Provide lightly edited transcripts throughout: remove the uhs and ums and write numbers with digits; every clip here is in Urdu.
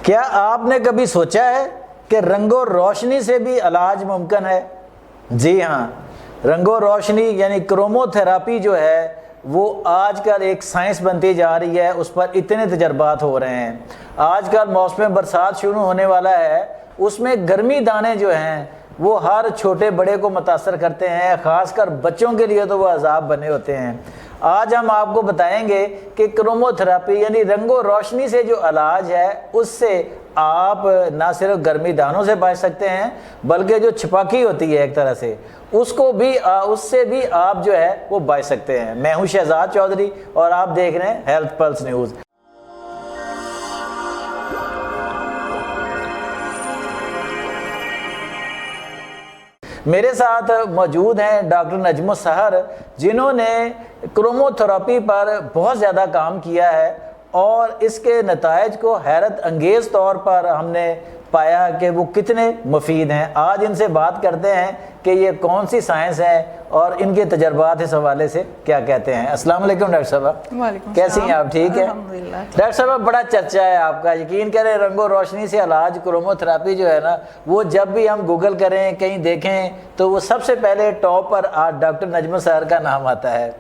کیا آپ نے کبھی سوچا ہے کہ رنگ و روشنی سے بھی علاج ممکن ہے؟ جی ہاں، رنگ و روشنی یعنی کرومو تھراپی جو ہے وہ آج کل ایک سائنس بنتی جا رہی ہے، اس پر اتنے تجربات ہو رہے ہیں۔ آج کل موسم برسات شروع ہونے والا ہے، اس میں گرمی دانے جو ہیں وہ ہر چھوٹے بڑے کو متاثر کرتے ہیں، خاص کر بچوں کے لیے تو وہ عذاب بنے ہوتے ہیں۔ آج ہم آپ کو بتائیں گے کہ کرومو تھراپی یعنی رنگ و روشنی سے جو علاج ہے اس سے آپ نہ صرف گرمی دانوں سے بچ سکتے ہیں بلکہ جو چھپاکی ہوتی ہے ایک طرح سے اس سے بھی آپ جو ہے وہ بچ سکتے ہیں۔ میں ہوں شہزاد چودھری اور آپ دیکھ رہے ہیں ہیلتھ پلس نیوز۔ میرے ساتھ موجود ہیں ڈاکٹر نجم السحر، جنہوں نے کرومو تھراپی پر بہت زیادہ کام کیا ہے اور اس کے نتائج کو حیرت انگیز طور پر ہم نے پایا کہ وہ کتنے مفید ہیں۔ آج ان سے بات کرتے ہیں کہ یہ کون سی سائنس ہے اور ان کے تجربات اس حوالے سے کیا کہتے ہیں۔ السلام علیکم ڈاکٹر صاحب۔ وعلیکم کیسی ہیں آپ؟ ٹھیک ہے الحمدللہ۔ ڈاکٹر صاحب بڑا چرچا ہے آپ کا، یقین کریں رنگ و روشنی سے علاج کرومو تھراپی جو ہے نا وہ جب بھی ہم گوگل کریں کہیں دیکھیں تو وہ سب سے پہلے ٹاپ پر ڈاکٹر نجم السحر کا نام آتا ہے۔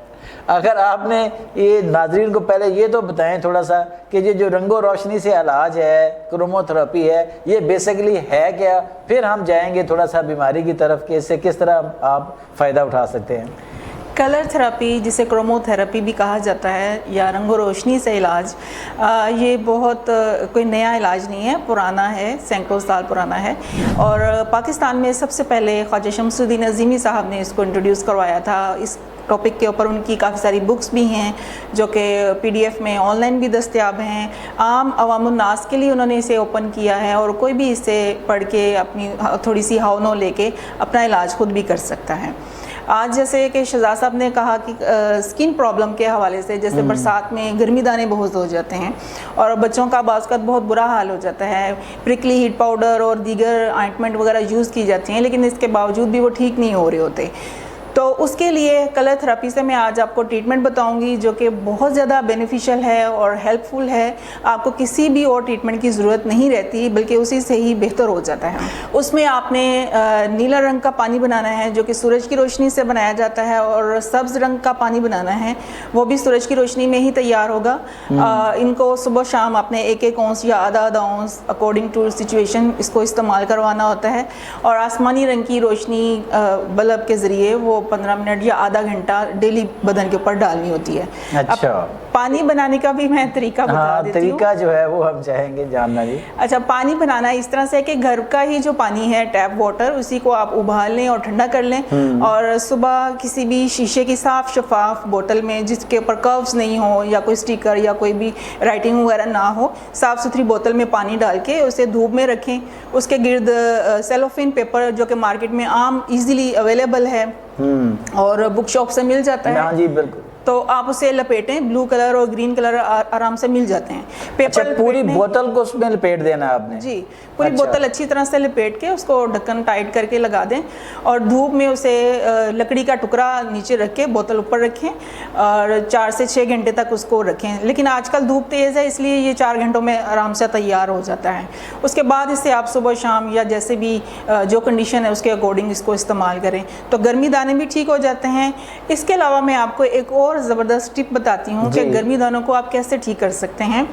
اگر آپ نے یہ ناظرین کو پہلے یہ تو بتائیں تھوڑا سا کہ یہ جو رنگ و روشنی سے علاج ہے کرومو تھراپی ہے یہ بیسیکلی ہے کیا، پھر ہم جائیں گے تھوڑا سا بیماری کی طرف کہ اس سے کس طرح آپ فائدہ اٹھا سکتے ہیں۔ کلر تھراپی جسے کرومو تھراپی بھی کہا جاتا ہے یا رنگ و روشنی سے علاج، یہ بہت کوئی نیا علاج نہیں ہے، پرانا ہے، سینکڑوں سال پرانا ہے اور پاکستان میں سب سے پہلے خواجہ شمس الدین عظیمی صاحب نے اس کو انٹروڈیوس کروایا تھا۔ اس ٹاپک کے اوپر ان کی کافی ساری بکس بھی ہیں جو کہ PDF میں آن لائن بھی دستیاب ہیں۔ عام عوام الناس کے لیے انہوں نے اسے اوپن کیا ہے اور کوئی بھی اسے پڑھ کے اپنی تھوڑی سی ہاؤنو لے کے اپنا علاج خود بھی کر سکتا ہے۔ آج جیسے کہ شہزاد صاحب نے کہا کہ سکن پرابلم کے حوالے سے جیسے برسات میں گرمی دانے بہت ہو جاتے ہیں اور بچوں کا بعض اوقات بہت برا حال ہو جاتا ہے، پرکلی ہیٹ پاؤڈر اور دیگر آئنٹمنٹ وغیرہ یوز کی جاتی ہیں لیکن اس کے باوجود بھی وہ ٹھیک نہیں ہو رہے ہوتے۔ تو اس کے لیے کلر تھراپی سے میں آج آپ کو ٹریٹمنٹ بتاؤں گی جو کہ بہت زیادہ بینیفیشل ہے اور ہیلپ فل ہے۔ آپ کو کسی بھی اور ٹریٹمنٹ کی ضرورت نہیں رہتی بلکہ اسی سے ہی بہتر ہو جاتا ہے۔ اس میں آپ نے نیلا رنگ کا پانی بنانا ہے جو کہ سورج کی روشنی سے بنایا جاتا ہے اور سبز رنگ کا پانی بنانا ہے وہ بھی سورج کی روشنی میں ہی تیار ہوگا۔ ان کو صبح شام آپ نے 1 اونس یا آدھا اونس اکارڈنگ ٹو سچویشن اس کو استعمال کروانا ہوتا ہے اور آسمانی رنگ کی روشنی بلب کے ذریعے وہ 15 منٹ یا آدھا گھنٹہ ڈیلی بدن کے اوپر ڈالنی ہوتی ہے۔ اچھا، پانی بنانے کا بھی میں طریقہ بتا دیتی ہوں۔ طریقہ جو ہے وہ ہم چاہیں گے جاننا جی۔ اچھا، پانی بنانا اس طرح سے کہ گھر کا ہی جو پانی ہے ٹیپ واٹر اسی کو آپ ابال لیں اور ٹھنڈا کر لیں اور صبح کسی بھی شیشے کی صاف شفاف بوتل میں جس کے اوپر کروز نہیں ہو یا کوئی سٹیکر یا کوئی بھی رائٹنگ وغیرہ نہ ہو، صاف ستھری بوتل میں پانی ڈال کے اسے دھوپ میں رکھیں۔ اس کے گرد سیلوفین پیپر جو کہ مارکیٹ میں عام ایزیلی اویلیبل ہے اور بک شاپ سے مل جاتا ہے، ہاں جی بالکل، تو آپ اسے لپیٹیں۔ بلو کلر اور گرین کلر آرام سے مل جاتے ہیں۔ پیپر پوری بوتل کو اس میں لپیٹ دینا ہے آپ نے؟ جی، پوری بوتل اچھی طرح سے لپیٹ کے اس کو ڈھکن ٹائٹ کر کے لگا دیں اور دھوپ میں اسے لکڑی کا ٹکڑا نیچے رکھ کے بوتل اوپر رکھیں اور 4 سے 6 گھنٹے تک اس کو رکھیں۔ لیکن آج کل دھوپ تیز ہے اس لیے یہ 4 گھنٹوں میں آرام سے تیار ہو جاتا ہے۔ اس کے بعد اسے آپ صبح شام یا جیسے بھی جو کنڈیشن ہے اس کے اکارڈنگ اس کو استعمال کریں تو گرمی دانے بھی ٹھیک ہو جاتے ہیں۔ اس کے علاوہ میں آپ کو ایک اور زبردست ٹپ بتاتی ہوں کہ گرمی دانوں کو آپ کیسے ٹھیک کر سکتے ہیں۔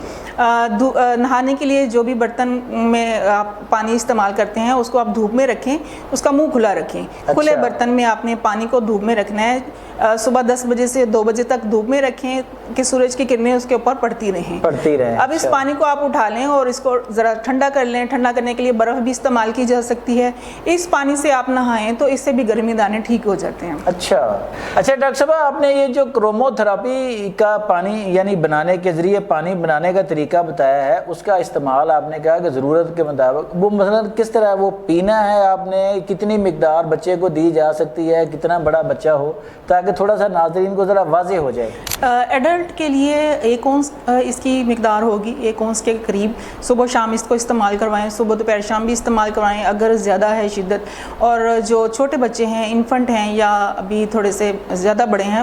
نہانے کے لیے جو بھی برتن میں آپ پانی استعمال کرتے ہیں اس کو آپ دھوپ میں رکھیں، اس کا منہ کھلا رکھیں۔ کھلے برتن میں آپ نے پانی کو دھوپ میں رکھنا ہے۔ صبح 10 بجے سے 2 بجے تک دھوپ میں رکھیں کہ سورج کی کرنیں اس کے اوپر پڑتی رہیں۔ اب اس پانی کو آپ اٹھا لیں اور اس کو ذرا ٹھنڈا کر لیں۔ ٹھنڈا کرنے کے لیے برف بھی استعمال کی جا سکتی ہے۔ اس پانی سے آپ نہائیں تو اس سے بھی گرمی دانے ٹھیک ہو جاتے ہیں۔ اچھا ڈاکٹر صاحب، آپ نے یہ جو کرومو تھراپی کا پانی یعنی بنانے کے ذریعے پانی بنانے کا طریقہ بتایا ہے، اس کا استعمال آپ نے کہا کہ ضرورت کے مطابق وہ مثلا کس طرح وہ پینا ہے، آپ نے کتنی مقدار بچے کو دی جا سکتی ہے، کتنا بڑا بچہ ہو، تاکہ تھوڑا سا ناظرین کو ذرا واضح ہو جائے۔ ایڈلٹ کے لیے 1 اونس اس کی مقدار ہوگی، 1 اونس کے قریب۔ صبح شام اس کو استعمال کروائیں، صبح دوپہر شام بھی استعمال کروائیں اگر زیادہ ہے شدت۔ اور جو چھوٹے بچے ہیں، انفنٹ ہیں یا ابھی تھوڑے سے زیادہ بڑے ہیں